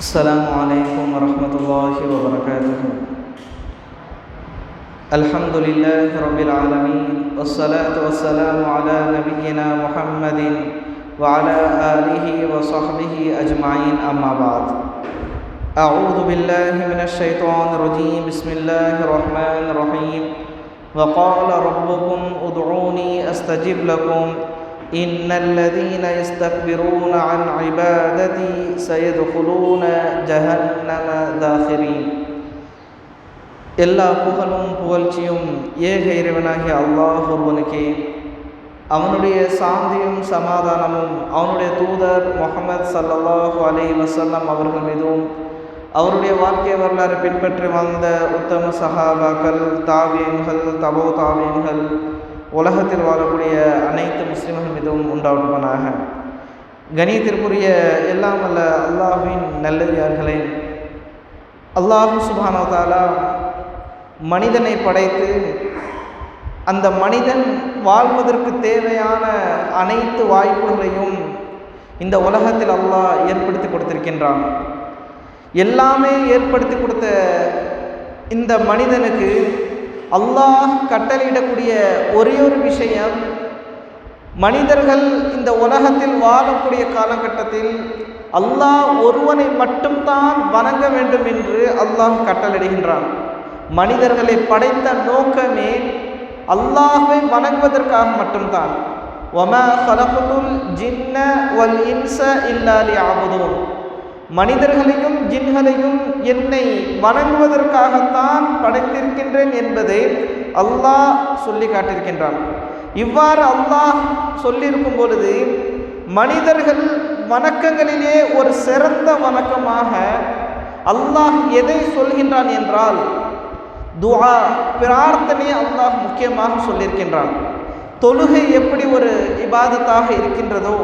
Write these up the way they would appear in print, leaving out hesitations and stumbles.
السلام عليكم ورحمة الله وبركاته. الحمد لله رب العالمين، والصلاة والسلام على نبينا محمد وعلى آله وصحبه أجمعين، أما بعد. أعوذ بالله من الشيطان الرجيم. بسم الله الرحمن الرحيم. وقال ربكم ادعوني أستجب لكم إن الذين يستكبرون عن عبادتي سيدخلون جهنم داخرين. எல்லா புகழும் புகழ்ச்சியும் ஏக இறைவனாகிய அல்லாஹ் ஒருவனுக்கே. அவனுடைய சாந்தியும் சமாதானமும் அவனுடைய தூதர் முஹம்மது ஸல்லல்லாஹு அலைஹி வஸல்லம் அவர்கள் மீதும், அவருடைய வாழ்க்கை வரலாறு பின்பற்றி வந்த உத்தம சஹாபாக்கள், தாபியன்கள், தபோ தாபியன்கள், உலகத்தில் வாழக்கூடிய அனைத்து முஸ்லிம்கள் மீதும் உண்டாவட்டுவனாக. கணியத்திற்குரிய எல்லாம் அல்ல அல்லாஹ்வின் நல்லடியார்களே, அல்லாஹ் சுப்ஹானஹு வ தஆலா மனிதனை படைத்து அந்த மனிதன் வாழ்வதற்கு தேவையான அனைத்து வாய்ப்புகளையும் இந்த உலகத்தில் அல்லாஹ் ஏற்படுத்தி கொடுத்திருக்கின்றான். எல்லாமே ஏற்படுத்தி கொடுத்த இந்த மனிதனுக்கு அல்லாஹ் கட்டளையிடக்கூடிய ஒரே ஒரு விஷயம், மனிதர்கள் இந்த உலகத்தில் வாழக்கூடிய காலகட்டத்தில் அல்லாஹ் ஒருவனை மட்டும்தான் வணங்க வேண்டும் என்று அல்லாஹ் கட்டளையிடுகின்றான். மனிதர்களை படைத்த நோக்கமே அல்லாஹ்வை வணங்குவதற்காக மட்டும்தான். வமா ஹலக்துல் ஜின்ன வல் இன்ஸ இல்லா லியஅபுதூன். மனிதர்களையும் ஜின்களையும் என்னை வணங்குவதற்காகத்தான் படைத்திருக்கின்றேன் என்பதை அல்லாஹ் சொல்லி காட்டியிருக்கின்றான். இவ்வாறு அல்லாஹ் சொல்லியிருக்கும் பொழுது மனிதர்கள் வணக்கங்களிலே ஒரு சிறந்த வணக்கமாக அல்லாஹ் எதை சொல்கின்றான் என்றால் துஆ, பிரார்த்தனை அல்லாஹ் முக்கியமாக சொல்லியிருக்கின்றான். தொழுகை எப்படி ஒரு இபாதத்தாக இருக்கின்றதோ,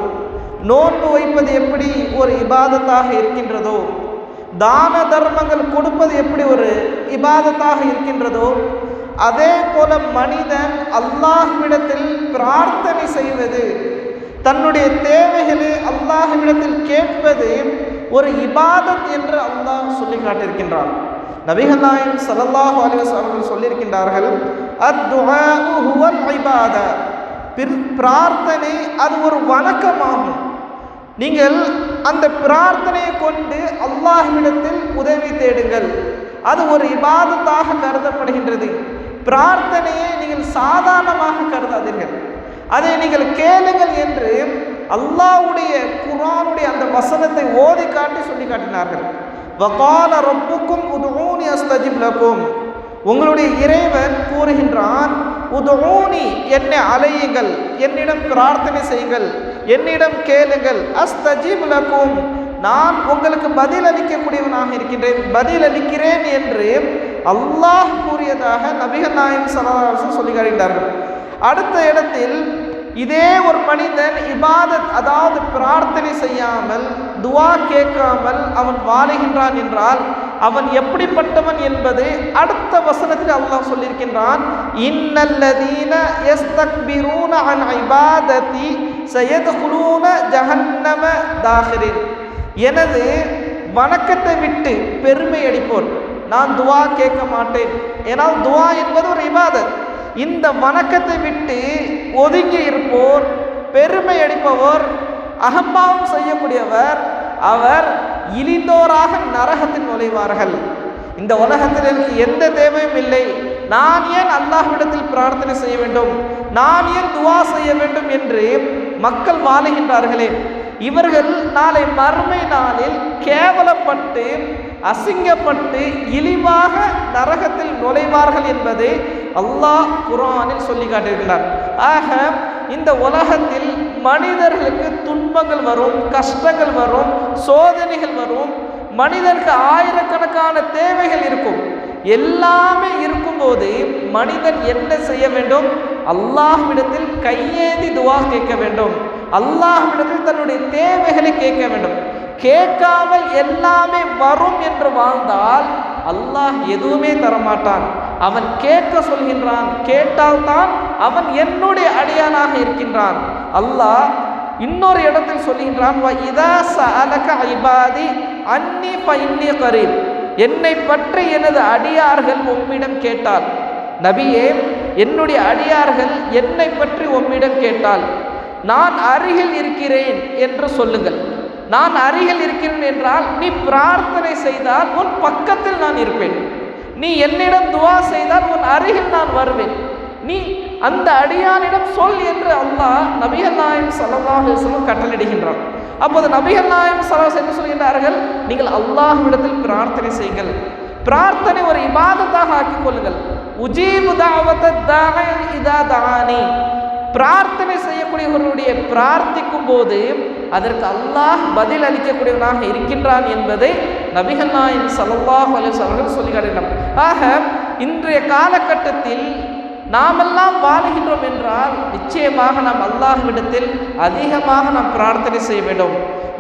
நோன்பு வைப்பது எப்படி ஒரு இபாதத்தாக இருக்கின்றதோ, தான தர்மங்கள் கொடுப்பது எப்படி ஒரு இபாதத்தாக இருக்கின்றதோ, அதே போல மனிதன் அல்லாஹ்விடத்தில் பிரார்த்தனை செய்வது, தன்னுடைய தேவைகளை அல்லாஹ்விடத்தில் கேட்பது ஒரு இபாதத் என்று அல்லாஹ் சொல்லி காட்டியிருக்கின்றான். நபிகள் நாயகம் ஸல்லல்லாஹு அலைஹி வஸல்லம் சொல்லியிருக்கின்றார்கள், அத்-துஆஉ ஹுவல் இபாதா. பிரார்த்தனை அது ஒரு வணக்கமாகும். நீங்கள் அந்த பிரார்த்தனையை கொண்டு அல்லாஹ்விடத்தில் உதவி தேடுங்கள். அது ஒரு இபாதத்தாக கருதப்படுகின்றது. பிரார்த்தனையை நீங்கள் சாதாரணமாக கருதாதீர்கள். அதை நீங்கள் கேளுங்கள் என்று அல்லாஹ்வுடைய குர்ஆனுடைய அந்த வசனத்தை ஓதி காட்டி சொல்லி காட்டினார்கள். வகால ரப்புக்கும் உதுஊனி அஸ்தஜிப் லக்கும். உங்களுடைய இறைவன் கூறுகின்றான், உதுஊனி, என்னை அழையுங்கள், என்னிடம் பிரார்த்தனை செய்யுங்கள், என்னிடம் கேளுங்கள், அஸ்தஜிப் லக்கும், நான் உங்களுக்கு பதில் அளிக்கக்கூடியவனாக இருக்கின்றேன், பதில் அளிக்கிறேன் என்று அல்லாஹ் கூறியதாக நபிகள் நாயகம் ஸல்லல்லாஹு அலைஹி வஸல்லம் சொல்லி காட்டுகிறார்கள். அடுத்த இடத்தில் இதே ஒரு மனிதன் இபாதத், அதாவது பிரார்த்தனை செய்யாமல் துஆ கேட்காமல் அவன் வாழுகின்றான் என்றால் அவன் எப்படிப்பட்டவன் என்பது அடுத்த வசனத்தில் அல்லாஹ் சொல்லியிருக்கின்றான். இன்னல்லதீன யஸ்தக்பிரூன அன் இபாததி சயத்குலூன ஜஹன்னம தாஹிரின். எனது வணக்கத்தை விட்டு பெருமை அடிப்போர், நான் துஆ கேட்க மாட்டேன், ஏனால் துஆ என்பது ஒரு இபாதத், இந்த வணக்கத்தை விட்டு ஒதுங்கி இருப்போர், பெருமை அடிப்பவர், அகம்பாவம் செய்யக்கூடியவர், அவர் இழிந்தோராக நரகத்தில் நுழைவார்கள். இந்த உலகத்தில் எனக்கு எந்த தேவையும் இல்லை, நான் ஏன் அல்லாஹ்விடத்தில் பிரார்த்தனை செய்ய வேண்டும், நான் ஏன் துஆ செய்ய வேண்டும் என்று மக்கள் வாழுகின்றார்களே, இவர்கள் நாளை மறுமை நாளில் கேவலப்பட்டு அசிங்கப்பட்டு இழிவாக நரகத்தில் நுழைவார்கள் என்பதை அல்லாஹ் குர்ஆனில் சொல்லி காட்டியிருக்கிறார். ஆக இந்த உலகத்தில் மனிதர்களுக்கு துன்பங்கள் வரும், கஷ்டங்கள் வரும், சோதனைகள் வரும், மனிதனுக்கு ஆயிரக்கணக்கான தேவைகள் இருக்கும். எல்லாமே இருக்கும்போது மனிதன் என்ன செய்ய வேண்டும்? அல்லாஹ்விடத்தில் கையேந்தி துஆ கேட்க வேண்டும், அல்லாஹ்விடத்தில் தன்னுடைய தேவைகளை கேட்க வேண்டும். கேட்காமல் எல்லாமே வரும் என்று வாழ்ந்தால் அல்லாஹ் எதுவுமே தரமாட்டான். அவன் கேட்க சொல்கின்றான், கேட்டால்தான் அவன் என்னுடைய அடியானாக இருக்கின்றான். அல்லாஹ் இன்னொரு இடத்தில் சொல்லுகின்றான், வ இதா சஅலக இபாதி அன்னி ஃபஇன்னி கரீப், என்னை பற்றி எனது அடியார்கள் உம்மிடம் கேட்டால், நபியே என்னுடைய அடியார்கள் என்னை பற்றி உம்மிடம் கேட்டால் நான் அருகில் இருக்கிறேன் என்று சொல்லுங்கள். நான் அருகில் இருக்கிறேன் என்றால் நீ பிரார்த்தனை செய்தால் உன் பக்கத்தில் நான் இருப்பேன், நீ என்னிடம் துவா செய்தால் உன் அருகில் நான் வருவேன், நீ அந்த அடியானிடம் சொல் என்று அல்லாஹ் நபிகள் நாயகம் ஸல்லல்லாஹு அலைஹி வஸல்லம் கட்டளையிடுகின்றான். அப்போது நபிகள் நாயகம் ஸல்லல்லாஹு அலைஹி வஸல்லம் சொல்கின்றார்கள், நீங்கள் அல்லாஹ்விடத்தில் பிரார்த்தனை செய்யுங்கள், பிரார்த்தனை ஒரு இபாதத்தாக ஆக்கிக் கொள்ளுங்கள். உஜீபு தஅவத தாஇ இதா தஆனி, பிரார்த்தனை செய்யக்கூடியவர்களுடைய பிரார்த்திக்கும் போது அதற்கு அல்லாஹ் பதில் அளிக்கக்கூடியவனாக இருக்கின்றான் என்பதை நபிகள் நாயகம் ஸல்லல்லாஹு அலைஹி வஸல்லம் சொல்லி காட்டினார். ஆக இன்றைய காலகட்டத்தில் நாமெல்லாம் வாழுகின்றோம் என்றால் நிச்சயமாக நாம் அல்லாஹ்விடத்தில் அதிகமாக நாம் பிரார்த்தனை செய்ய வேண்டும்,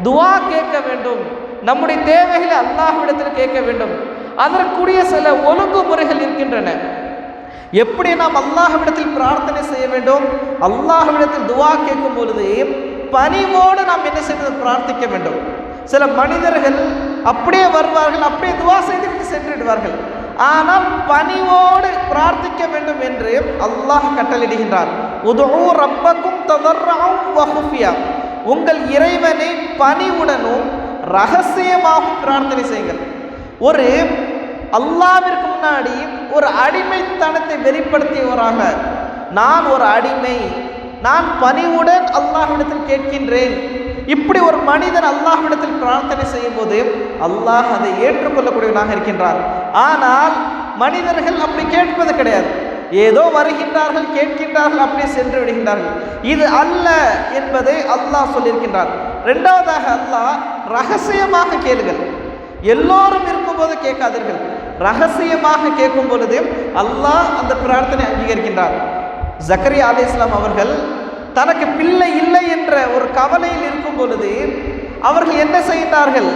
துவா கேட்க வேண்டும், நம்முடைய தேவைகளை அல்லாஹ்விடத்தில் கேட்க வேண்டும். அதற்குரிய சில ஒழுங்குமுறைகள் இருக்கின்றன. எப்படி நாம் அல்லாஹ்விடத்தில் பிரார்த்தனை செய்ய வேண்டும், அல்லாஹ்விடத்தில் துவா கேட்கும் பொழுது பணிவோடு நாம் என்ன செய்வது, பிரார்த்திக்க வேண்டும். சில மனிதர்கள் அப்படியே வருவார்கள், அப்படியே துவா செய்துவிட்டு சென்று விடுவார்கள். ஆனால் பணிவோடு பிரார்த்திக்க வேண்டும் என்று அல்லாஹ் கட்டளையிடுகின்றார். உதுஉ ரப்பக்கும் ததர்ரஅன் வ குஃபியா, உங்கள் இறைவனை பணிவுடனும் ரகசியமாகவும் பிரார்த்தனை செய்யுங்கள். ஒரு அல்லாஹ்விற்கு முன்னாடி ஒரு அடிமைத்தனத்தை வெளிப்படுத்தியவராக, நான் ஒரு அடிமை, நான் பணிவுடன் அல்லாஹ்விடத்தில் கேட்கின்றேன், இப்படி ஒரு மனிதன் அல்லாஹ்விடத்தில் பிரார்த்தனை செய்யும் போது அல்லாஹ் அதை ஏற்றுக்கொள்ளக்கூடியவனாக இருக்கின்றார். ஆனால் மனிதர்கள் அப்படி கேட்பது கிடையாது. ஏதோ வருகின்றார்கள், கேட்கின்றார்கள், அப்படியே சென்று விடுகின்றார்கள். இது அல்ல என்பதை அல்லாஹ் சொல்லியிருக்கின்றார். இரண்டாவதாக அல்லாஹ் ரகசியமாக கேளுங்கள், எல்லோரும் இருக்கும்போது கேட்காதீர்கள், ரகசியமாக கேட்கும் பொழுது அல்லாஹ் அந்த பிரார்த்தனை அங்கீகரிக்கின்றார். ஜக்கரியா அலைஹிஸ்ஸலாம் அவர்கள் தனக்கு பிள்ளை இல்லை என்ற ஒரு கவலையில் இருக்கும் பொழுது அவர்கள் என்ன செய்கின்றார்கள்,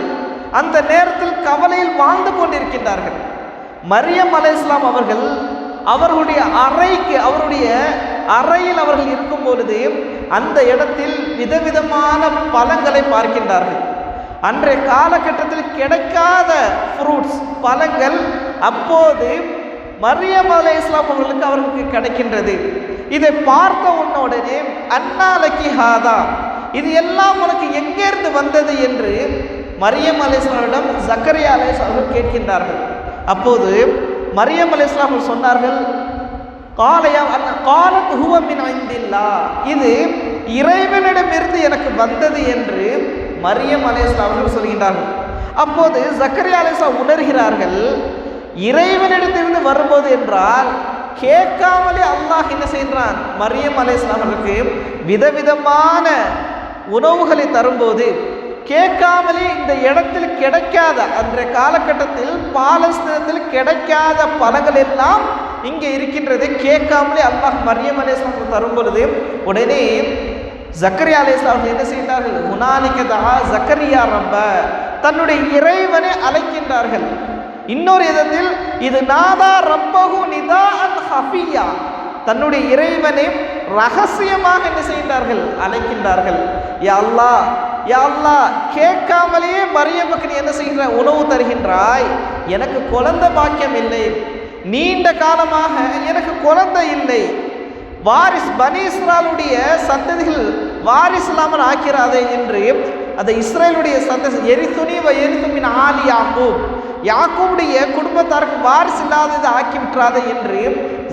அந்த நேரத்தில் கவலையில் வாழ்ந்து கொண்டிருக்கின்றார்கள். மரியம் அலைஹிஸ்ஸலாம் அவர்கள் அவர்களுடைய அறையில் அவர்கள் இருக்கும் பொழுது அந்த இடத்தில் விதவிதமான பழங்களை பார்க்கின்றார்கள். அன்றைய காலகட்டத்தில் கிடைக்காத ஃப்ரூட்ஸ், பழங்கள் அப்போது மரியம் அலைஹிஸ்ஸலாம் அவர்களுக்கு கிடைக்கின்றது. இதை பார்த்த உடனே அன்னாலக்கி ஹாதா, இது எல்லாம் உனக்கு எங்கேருந்து வந்தது என்று மரியம் அலைஹிஸ்ஸலாமிடம் ஜக்கரியா அலைஹிஸ்ஸலாம் அவர்கள் கேட்கின்றார்கள். அப்போது மரியம் அலைஹிஸ்ஸலாம் அவர்கள் சொன்னார்கள், காலத் ஹுவ மின் இந்தில்லாஹ், இது இறைவனிடமிருந்து எனக்கு வந்தது என்று மரியம் அலைஹிஸ்ஸலாம் அவர்கள் சொல்கின்றார்கள். அப்போது ஜக்கரியா அலைஹிஸ்ஸலாம் உணர்கிறார்கள், இறைவனிடத்திலிருந்து வரும்போது என்றால் கேட்காமலே அல்லாஹ் என்ன செய்கிறான், மரியம் அலைஹிஸ்ஸலாம் அவர்களுக்கு விதவிதமான உணவுகளை தரும்போது கேட்காமலே இந்த இடத்தில் கிடைக்காத, அன்றைய காலகட்டத்தில் பாலஸ்தீனத்தில் கிடைக்காத பழங்கள் எல்லாம் இங்கே இருக்கின்றது, கேட்காமலே அல்லாஹ் மரியம் அலைஹிஸ்ஸலாம் தரும் பொழுது உடனே ஜக்கரியா அலைஹிஸ்ஸலாம் என்ன செய்கிறார்கள், ஹுனாலிக தஆ ஜக்கரியா ரப்ப, தன்னுடைய இறைவனை அழைக்கின்றார்கள். இன்னொரு விதத்தில் இது நாதா ரப்பஹு நிதாஅன் ஹஃபியா, தன்னுடைய இறைவனை ரகசியமாக என்ன செய்கின்றார்கள், அழைக்கின்றார்கள். யா அல்லாஹ், யா அல்லாஹ், கேட்காமலேயே மரியமுக்கு நீ என்ன செய்கிற, உணவு தருகின்றாய், எனக்கு குழந்தை பாக்கியம் இல்லை, நீண்ட காலமாக எனக்கு குழந்தை இல்லை, வாரிஸ் பனி இஸ்ராயலுடைய சந்ததிகள் வாரிஸ் இல்லாமல் ஆக்கிறாதே என்று அந்த இஸ்ரேலுடைய சந்ததி எரித்துனி வ எரித்துமின் ஆலி யாக்கூப், யாக்கூபுடைய குடும்பத்தாருக்கு வாரிசு இல்லாததை ஆக்கி விட்டுறாதே என்று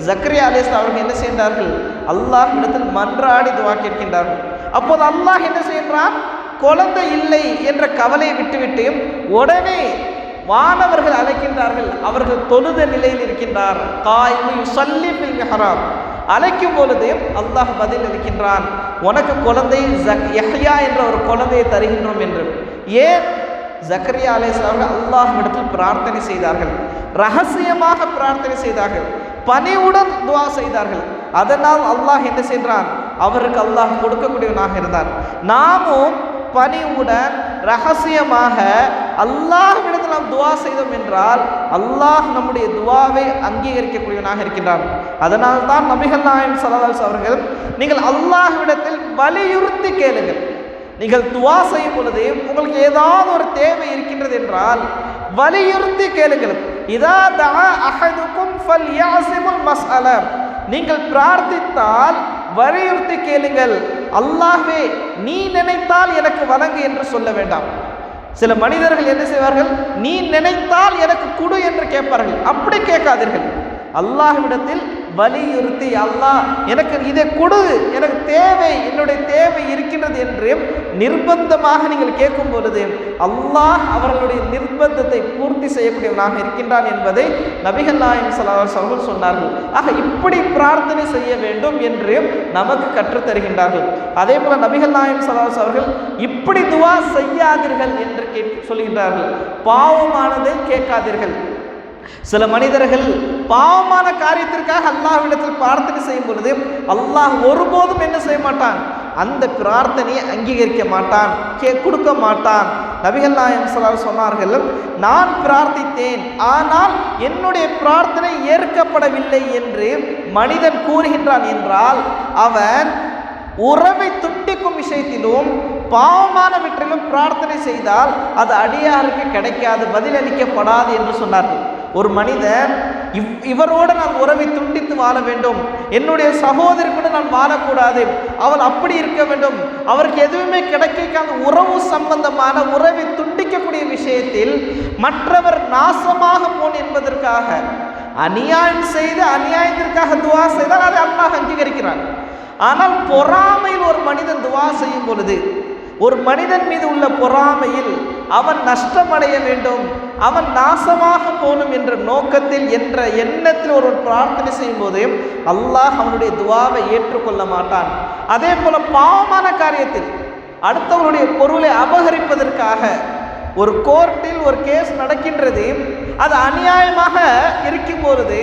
ஜக்கரியா அலைஹிஸ்ஸலாம் அவர்கள் என்ன செய்தார்கள், அல்லாஹ்விடத்தில் மன்றாடி துஆ கேட்கின்றார்கள். அப்போது அல்லாஹ் என்ன செய்கின்றான், குழந்தை இல்லை என்ற கவலையை விட்டுவிட்டு உடனே வானவர்கள் அழைக்கின்றார்கள். அவர்கள் தொழுத நிலையில் இருக்கின்றார். காயிமு யுஸல்லி ஃபில் மிஹ்ராப், அழைக்கும் பொழுது அல்லாஹ் பதில் அளிக்கின்றான், உனக்கு குழந்தை யஹ்யா என்ற ஒரு குழந்தையை தருகின்றோம் என்று. ஏன் ஜக்கரியா அலைஹிஸ்ஸலாம் அல்லாஹ்விடத்தில் பிரார்த்தனை செய்தார்கள், ரகசியமாக பிரார்த்தனை செய்தார்கள், பணிவுடன் துஆ செய்தார்கள். அதனால் அல்லாஹ் என்ன செய்கிறான், அவருக்கு அல்லாஹ் கொடுக்கக்கூடியவனாக இருந்தார். நாமும் பணிவுடன் ரகசியமாக அல்லாஹ்விடத்தில் நாம் துஆ செய்தோம் என்றால் அல்லாஹ் நம்முடைய துஆவை அங்கீகரிக்கக்கூடியவனாக இருக்கின்றான். அதனால் தான் நபிகள் நாயகம் ஸல்லல்லாஹு அலைஹி வஸல்லம் அவர்கள், நீங்கள் அல்லாஹ்விடத்தில் வலியுறுத்தி கேளுங்கள், நீங்கள் துவா செய்யும் பொழுது உங்களுக்கு ஏதாவது ஒரு தேவை இருக்கின்றது என்றால் வலியுறுத்தி கேளுங்கள். இதா தஆ அஹதுக்கும் ஃபல்யஸிமுல் மஸ்அல, நீங்கள் பிரார்த்தித்தால் வலியுறுத்தி கேளுங்கள். அல்லாஹ்வே நீ நினைத்தால் எனக்கு வழங்கு என்று சொல்ல வேண்டாம். சில மனிதர்கள் என்ன செய்வார்கள், நீ நினைத்தால் எனக்கு கொடு என்று கேட்பார்கள். அப்படி கேட்காதீர்கள். அல்லாஹ்விடத்தில் வலியுறுத்தி, அல்லாஹ் எனக்கு இதை கொடு, எனக்கு தேவை, என்னுடைய தேவை இருக்கின்றது என்று நிர்பந்தமாக நீங்கள் கேட்கும் பொழுது அல்லாஹ் அவர்களுடைய நிர்பந்தத்தை பூர்த்தி செய்யக்கூடியவனாக இருக்கின்றான் என்பதை நபிகள் நாயகம் ஸல்லல்லாஹு அலைஹி வஸல்லம் அவர்கள் சொன்னார்கள். ஆக இப்படி பிரார்த்தனை செய்ய வேண்டும் என்று நமக்கு கற்றுத்தருகின்றார்கள். அதே போல நபிகள் நாயகம் ஸல்லல்லாஹு அலைஹி வஸல்லம் அவர்கள் இப்படி துவா செய்யாதீர்கள் என்று சொல்கின்றார்கள். பாவமானதை கேட்காதீர்கள். சில மனிதர்கள் பாவமான காரியத்திற்காக அல்லாஹ்விடத்தில் பிரார்த்தனை செய்யும் பொழுது அல்லாஹ் ஒருபோதும் என்ன செய்ய மாட்டான், அந்த பிரார்த்தனையை அங்கீகரிக்க மாட்டான், கொடுக்க மாட்டான். நபிகள் நாயகம் ஸல்லல்லாஹு அலைஹி வஸல்லம் சொன்னார்கள், நான் பிரார்த்தித்தேன் ஆனால் என்னுடைய பிரார்த்தனை ஏற்கப்படவில்லை என்று மனிதன் கூறுகின்றான் என்றால் அவன் உறவை துண்டிக்கும் விஷயத்திலும் பாவமானவற்றிலும் பிரார்த்தனை செய்தால் அது அடியாருக்கு கிடைக்காது, பதிலளிக்கப்படாது என்று சொன்னார்கள். ஒரு மனிதன் இவரோடு நான் உறவை துண்டித்து வாழ வேண்டும், என்னுடைய சகோதரி கூட நான் வாழக்கூடாது, அவள் அப்படி இருக்க வேண்டும், அவருக்கு எதுவுமே கிடைக்காத உறவு சம்பந்தமான உறவை துண்டிக்கக்கூடிய விஷயத்தில் மற்றவர் நாசமாக போன் என்பதற்காக அநியாயம் செய்து அநியாயத்திற்காக துவா செய்தால் அதை அல்லாஹ் அங்கீகரிக்கிறான். ஆனால் பொறாமையில் ஒரு மனிதன் துவா செய்யும் பொழுது, ஒரு மனிதன் மீது உள்ள பொறாமையில் அவன் நஷ்டமடைய வேண்டும், அவன் நாசமாக போகணும் என்ற நோக்கத்தில் என்ற எண்ணத்தில் ஒருவன் பிரார்த்தனை செய்யும் போது அல்லாஹ் அவனுடைய துவாவை ஏற்றுக்கொள்ள மாட்டான். அதே போல பாவமான காரியத்தில் அடுத்தவனுடைய பொருளை அபகரிப்பதற்காக ஒரு கோர்ட்டில் ஒரு கேஸ் நடக்கின்றது, அது அநியாயமாக இருக்கும் பொழுது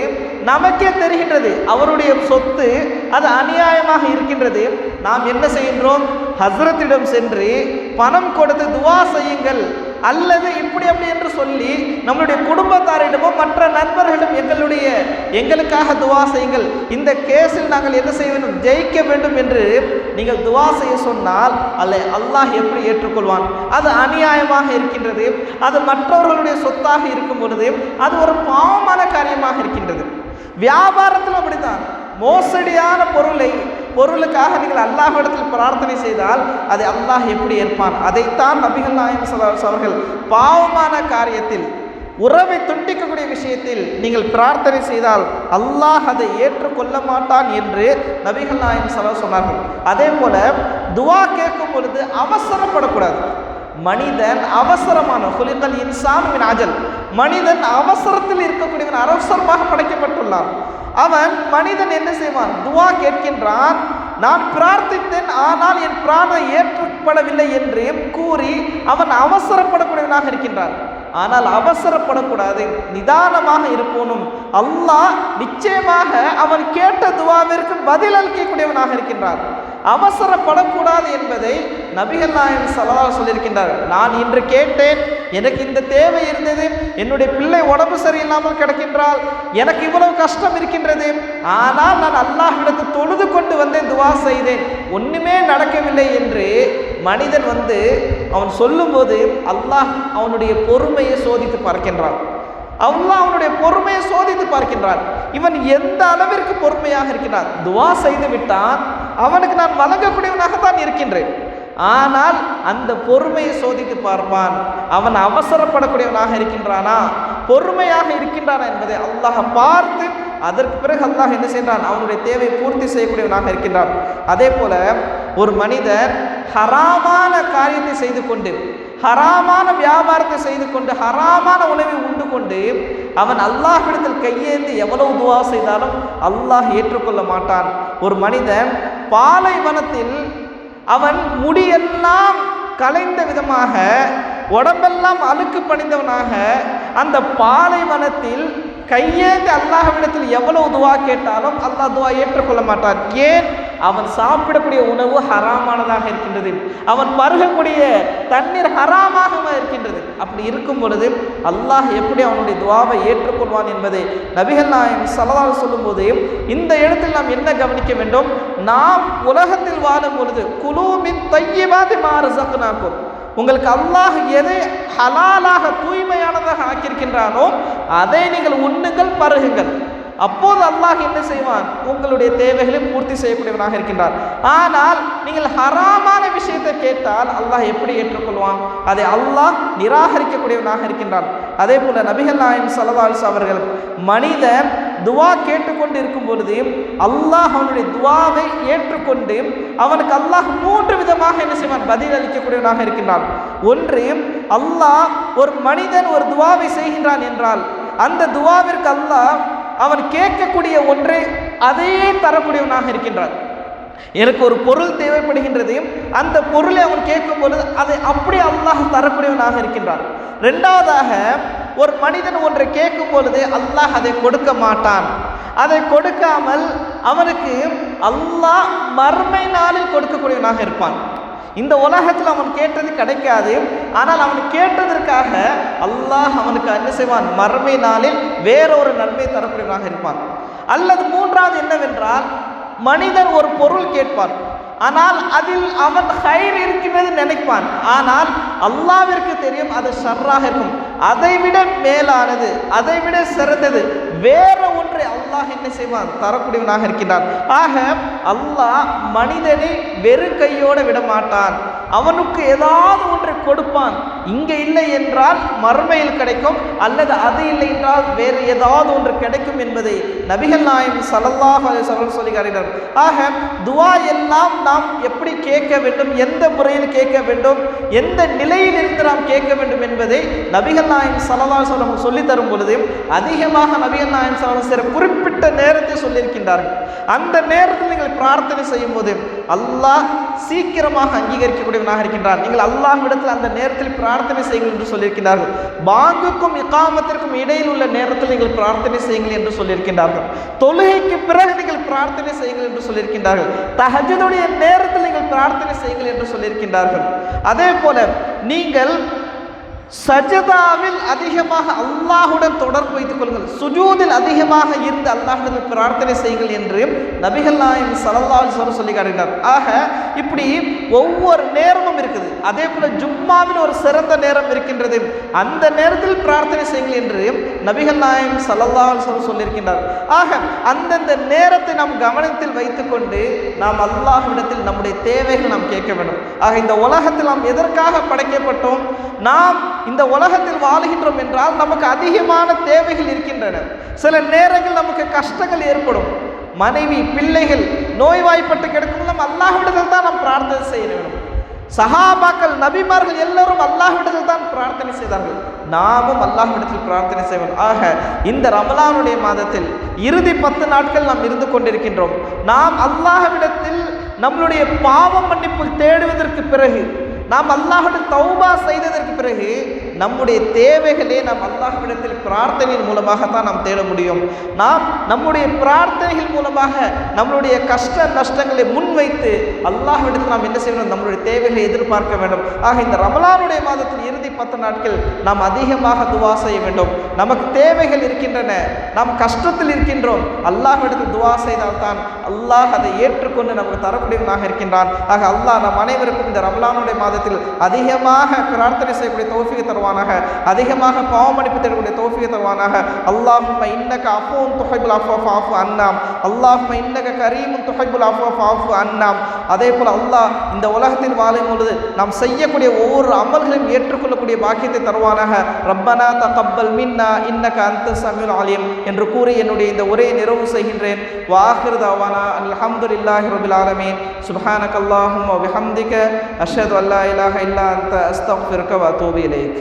நமக்கே தெரிகின்றது அவருடைய சொத்து அது அநியாயமாக இருக்கின்றது. நாம் என்ன செய்கின்றோம், ஹஸ்ரத்திடம் சென்று பணம் கொடுத்து துவா செய்யுங்கள் அல்லது இப்படி அப்படி என்று சொல்லி நம்மளுடைய குடும்பத்தாரிடமும் மற்ற நண்பர்களிடம் எங்களுக்காக துவா செய்யுங்கள், இந்த கேஸில் நாங்கள் என்ன செய்ய வேண்டும், ஜெயிக்க வேண்டும் என்று நீங்கள் துவா செய்ய சொன்னால் அல்லாஹ் எப்படி ஏற்றுக்கொள்வான்? அது அநியாயமாக இருக்கின்றது, அது மற்றவர்களுடைய சொத்தாக இருக்கும் பொழுது அது ஒரு பாவமான காரியமாக இருக்கின்றது. வியாபாரத்தில் அப்படித்தான், மோசடியான பொருளுக்காக நீங்கள் அல்லாஹ்விடத்தில் பிரார்த்தனை செய்தால் அதை அல்லாஹ் எப்படி ஏற்பான்? அதைத்தான் நபிகள் நாயகம் ஸல்லல்லாஹு அலைஹி வஸல்லம் அவர்கள் பாவமான காரியத்தில் உறவை துண்டிக்கக்கூடிய விஷயத்தில் நீங்கள் பிரார்த்தனை செய்தால் அல்லாஹ் அதை ஏற்றுக்கொள்ள மாட்டான் என்று நபிகள் நாயகம் ஸல்லல்லாஹு அலைஹி வஸல்லம் சொன்னார்கள். அதே போல துவா கேட்கும் பொழுது அவசரப்படக்கூடாது. மனிதன் அவசரமான குலிகல் இன்சான் மின் அஜல், மனிதன் அவசரத்தில் இருக்கக்கூடியவன், அவசரமாக படைக்கப்பட்டுள்ளான். அவன் மனிதன் என்ன செய்வான், துவா கேட்கின்றான், நான் பிரார்த்தித்தேன் ஆனால் என் பிரார்த்தனை ஏற்றுப்படவில்லை என்று கூறி அவன் அவசரப்படக்கூடியவனாக இருக்கின்றான். ஆனால் அவசரப்படக்கூடாது, நிதானமாக இருப்போனும். அல்லாஹ் நிச்சயமாக அவன் கேட்ட துவாவிற்கு பதில் அளிக்கக்கூடியவனாக இருக்கின்றான். அவசரப்படக்கூடாது என்பதை நபிகள் நாயகம் ஸல்லல்லாஹு அலைஹி வஸல்லம் சொல்லியிருக்கின்றார். நான் இன்று கேட்டேன், எனக்கு இந்த தேவை இருந்தது, என்னுடைய பிள்ளை உடம்பு சரியில்லாமல் கிடக்கின்றால், எனக்கு இவ்வளவு கஷ்டம் இருக்கின்றது, ஆனால் நான் அல்லாஹ்விடத்தில் தொழுது கொண்டு வந்தேன், துவா செய்தேன், ஒன்றுமே நடக்கவில்லை என்று மனிதன் அவன் சொல்லும்போது அல்லாஹ் அவனுடைய பொறுமையை சோதித்து பார்க்கின்றான். அல்லாஹ் அவனுடைய பொறுமையை சோதித்து பார்க்கின்றான். இவன் எந்த அளவிற்கு பொறுமையாக இருக்கிறான், துவா செய்து விட்டான், அவனுக்கு நான் வழங்கக்கூடியவனாகத்தான் இருக்கின்றேன், ஆனால் அந்த பொறுமையை சோதித்து பார்ப்பான். அவன் அவசரப்படக்கூடியவனாக இருக்கின்றானா, பொறுமையாக இருக்கின்றானா என்பதை அல்லாஹ் பார்த்து அதற்கு பிறகு அல்லாஹ் என்ன செய்கிறான், அவனுடைய தேவையை பூர்த்தி செய்யக்கூடியவனாக இருக்கின்றான். அதே போல ஒரு மனிதர் ஹராமான காரியத்தை செய்து கொண்டு, ஹராமான வியாபாரத்தை செய்து கொண்டு, ஹராமான உணவை உண்டு கொண்டு அவன் அல்லாஹ்விடத்தில் கையேந்தி எவ்வளவு துவா செய்தாலும் அல்லாஹ் ஏற்றுக்கொள்ள மாட்டான். ஒரு மனிதன் பாலைவனத்தில் அவன் முடியெல்லாம் கலைந்த விதமாக, உடம்பெல்லாம் அழுக்கு பணிந்தவனாக அந்த பாலைவனத்தில் கையேந்தி அல்லாஹ்விடத்தில் எவ்வளவு துவா கேட்டாலும் அல்லாஹ் துவா ஏற்றுக்கொள்ள மாட்டான். ஏன்? அவன் சாப்பிடக்கூடிய உணவு ஹராமானதாக இருக்கின்றது, அவன் பருகக்கூடிய தண்ணீர் ஹராமாக இருக்கின்றது. அப்படி இருக்கும் பொழுது அல்லாஹ் எப்படி அவனுடைய துஆவை ஏற்றுக்கொள்வான் என்பதை நபிகள் நாயகம் ஸல்லல்லாஹு அலைஹி வஸல்லம் சொல்லும்போது இந்த இடத்தில் நாம் என்ன கவனிக்க வேண்டும்? நாம் உலகத்தில் வாழும் பொழுது குலூ மின் தய்யிபாத்தி மா ரஸக்னாக்கும், உங்களுக்கு அல்லாஹ் எதை ஹலாலாக தூய்மையானதாக ஆக்கியிருக்கின்றானோ அதை நீங்கள் உண்ணுங்கள், பருகுங்கள். அப்போது அல்லாஹ் என்ன செய்வான்? உங்களுடைய தேவைகளை பூர்த்தி செய்யக்கூடியவனாக இருக்கின்றார். ஆனால் நீங்கள் ஹராமான விஷயத்தை கேட்டால் அல்லாஹ் எப்படி ஏற்றுக்கொள்வான்? அதை அல்லாஹ் நிராகரிக்கக்கூடியவனாக இருக்கின்றான். அதே போல நபிகள் நாயகம் ஸல்லல்லாஹு அலைஹி வஸல்லம் அவர்கள் மனிதன் துவா கேட்டுக்கொண்டு இருக்கும் பொழுது அல்லாஹ் அவனுடைய துவாவை ஏற்றுக்கொண்டு அவனுக்கு அல்லாஹ் 3 விதமாக என்ன செய்வான்? பதில் அளிக்கக்கூடியவனாக இருக்கின்றான். ஒன்று, அல்லாஹ் ஒரு மனிதன் ஒரு துவாவை செய்கின்றான் என்றால் அந்த துவாவிற்கு அல்லாஹ் அவன் கேட்கக்கூடிய ஒன்றை அதையே தரக்கூடியவனாக இருக்கின்றான். எனக்கு ஒரு பொருள் தேவைப்படுகின்றது, அந்த பொருளை அவன் கேட்கும் பொழுது அதை அப்படியே அல்லாஹ் தரக்கூடியவனாக இருக்கின்றான். ரெண்டாவதாக, ஒரு மனிதன் ஒன்றை கேட்கும் பொழுது அல்லாஹ் அதை கொடுக்க மாட்டான். அதை கொடுக்காமல் அவனுக்கு அல்லாஹ் மறுமை நாளில் கொடுக்கக்கூடியவனாக இருப்பான். இந்த உலகத்தில் அவன் கேட்டது கிடைக்காது, ஆனால் அவன் கேட்டதற்காக அல்லாஹ் அவனுக்கு என்ன செய்வான்? மறுமை நாளில் வேறொரு நன்மை தரக்கூடியவனாக இருப்பான். அல்லது மூன்றாவது என்னவென்றால், மனிதன் ஒரு பொருள் கேட்பான், ஆனால் அதில் அவன் ஹைர் இருக்கிறது நினைப்பான், ஆனால் அல்லாஹ்விற்கு தெரியும் அது ஷர்ராக இருக்கும், அதைவிட மேலானது, அதைவிட சிறந்தது வேற ஒன்றை அல்லாஹ் என்ன செய்வான்? தரக்கூடியவனாக இருக்கின்றான். ஆக அல்லாஹ் மனிதனை வெறும் கையோடு விட மாட்டான், அவனுக்கு ஏதாவது ஒன்றை கொடுப்பான். இங்கே இல்லை என்றால் மறுமையில் கிடைக்கும், அல்லது அது இல்லை என்றால் வேறு ஏதாவது ஒன்று கிடைக்கும் என்பதை நபிகள் நாயகம் ஸல்லல்லாஹு அலைஹி வஸல்லம் சொல்லுகிறார்கள். ஆக துஆ எல்லாம் நாம் எப்படி கேட்க வேண்டும், எந்த முறையில் கேட்க வேண்டும், எந்த நிலையில் இருந்து நாம் கேட்க வேண்டும் என்பதை நபிகள் நாயகம் ஸல்லல்லாஹு அலைஹி வஸல்லம் சொல்லி தரும் பொழுது அதிகமாக நபிகள் நாயகம் ஸல்லல்லாஹு அலைஹி வஸல்லம் குறிப்பிட்ட நேரத்தை சொல்லியிருக்கின்றார்கள். அந்த நேரத்தில் நீங்கள் பிரார்த்தனை செய்யும் போது அல்லாஹ் சீக்கிரமாக அங்கீகரிக்கக்கூடியவனாக இருக்கின்றான். நீங்கள் அல்லாஹ்விடத்தில் அந்த நேரத்தில் பிரார்த்தனை செய்யுங்கள் என்று சொல்லியிருக்கின்றார்கள். பாங்குக்கும் இகாமத்திற்கும் இடையில் உள்ள நேரத்தில் நீங்கள் பிரார்த்தனை செய்யுங்கள் என்று சொல்லியிருக்கின்றார்கள். தொழுகைக்கு பிறகு நீங்கள் பிரார்த்தனை செய்யுங்கள் என்று சொல்லியிருக்கின்றார்கள். தஹஜ்ஜுடைய நேரத்தில் நீங்கள் பிரார்த்தனை செய்யுங்கள் என்று சொல்லியிருக்கின்றார்கள். அதே போல நீங்கள் சஜதாவில் அதிகமாக அல்லாஹுடன் தொடர்பு வைத்துக் கொள்ளுங்கள், சுஜூதில் அதிகமாக இருந்து அல்லாஹ்விடத்தில் பிரார்த்தனை செய்யுங்கள் என்று நபிகள் நாயகம் ஸல்லல்லாஹு அலைஹி வஸல்லம் சொல்லி காட்டுகிறார். ஆக இப்படி ஒவ்வொரு நேரமும் இருக்குது. அதே போல ஜும்மாவில் ஒரு சிறந்த நேரம் இருக்கின்றது, அந்த நேரத்தில் பிரார்த்தனை செய்யுங்கள் என்று நபிகள் நாயகம் ஸல்லல்லாஹு அலைஹி வஸல்லம் சொல்லியிருக்கின்றார். ஆக அந்தந்த நேரத்தை நாம் கவனத்தில் வைத்துக்கொண்டு நாம் அல்லாஹ்விடத்தில் நம்முடைய தேவைகள் நாம் கேட்க வேண்டும். ஆக இந்த உலகத்தில் நாம் எதற்காக படைக்கப்பட்டோம்? நாம் இந்த உலகத்தில் வாழுகின்றோம் என்றால் நமக்கு அதிகமான தேவைகள் இருக்கின்றன. சில நேரங்கள் நமக்கு கஷ்டங்கள் ஏற்படும், மனைவி பிள்ளைகள் நோய்வாய்ப்பட்டு கிடக்கும், நம்ம அல்லாஹ்விடத்தில் தான் நாம் பிரார்த்தனை செய்ய வேண்டும். சஹாபாக்கள் நபிமார்கள் எல்லோரும் அல்லாஹ்விடத்தில் தான் பிரார்த்தனை செய்தார்கள், நாமும் அல்லாஹ்விடத்தில் பிரார்த்தனை செய்வோம். ஆக இந்த ரமலானுடைய மாதத்தில் இறுதி 10 நாட்கள் நாம் இருந்து கொண்டிருக்கின்றோம். நாம் அல்லாஹ்விடத்தில் நம்மளுடைய பாவம் மன்னிப்பு தேடுவதற்கு பிறகு, நாம் அல்லாஹ்விடம் தௌபா செய்ததற்கு பிறகு நம்முடைய தேவைகளே நாம் அல்லாஹ்விடத்தில் பிரார்த்தனையின் மூலமாகத்தான் நாம் தேட முடியும். நாம் நம்முடைய பிரார்த்தனைகள் மூலமாக நம்மளுடைய கஷ்ட நஷ்டங்களை முன்வைத்து அல்லாஹ்விடத்தில் நாம் என்ன செய்யணும்? நம்மளுடைய தேவைகளை எதிர்பார்க்க வேண்டும். ஆக இந்த ரமலானுடைய மாதத்தில் இறுதி 10 நாட்கள் நாம் அதிகமாக துவா செய்ய வேண்டும். நமக்கு தேவைகள் இருக்கின்றன, நாம் கஷ்டத்தில் இருக்கின்றோம், அல்லாஹ்விடத்தில் துவா செய்தால்தான் அல்லாஹ் அதை ஏற்றுக்கொண்டு நமக்கு தரக்கூடியவனாக இருக்கின்றான். ஆக அல்லாஹ் நம் அனைவருக்கும் இந்த ரமலானுடைய மாதத்தில் அதிகமாக பிரார்த்தனை செய்யக்கூடிய தௌஃபீக் தருவானாக, அதிகமாக பாவமன்னிப்பு தேடக்கூடிய தௌஃபீக் தருவானாக. அல்லாஹும்ம இன்னக அஃபூன் துஹிப்புல் அஃவ ஃபஅஃபு அன்னா, அல்லாஹும்ம இன்னக கரீமுன் துஹிப்புல் அஃவ ஃபஅஃபு அன்னா. அதே போல் அல்லாஹ் இந்த உலகத்தில் வாழும் பொழுது நாம் செய்யக்கூடிய ஒவ்வொரு அமல்களையும் ஏற்றுக்கொள்ளக்கூடிய பாக்கியத்தை தருவானாக. ரப்பனா தகப்பல் மின்னா இன்னக அன்த ஸமீஉல் அலீம் என்று கூறி என்னுடைய இந்த உரையை நிறைவு செய்கின்றேன். வஆகிரு தஅவானா அல்ஹம்துலில்லாஹி ரப்பில் ஆலமீன். சுப்ஹானக அல்லாஹும்ம வ பிஹம்திக அஷ்ஹது அல்லா இலாஹ இல்லா அன்த அஸ்தக்ஃபிருக வ அத்தூபு இலைக்.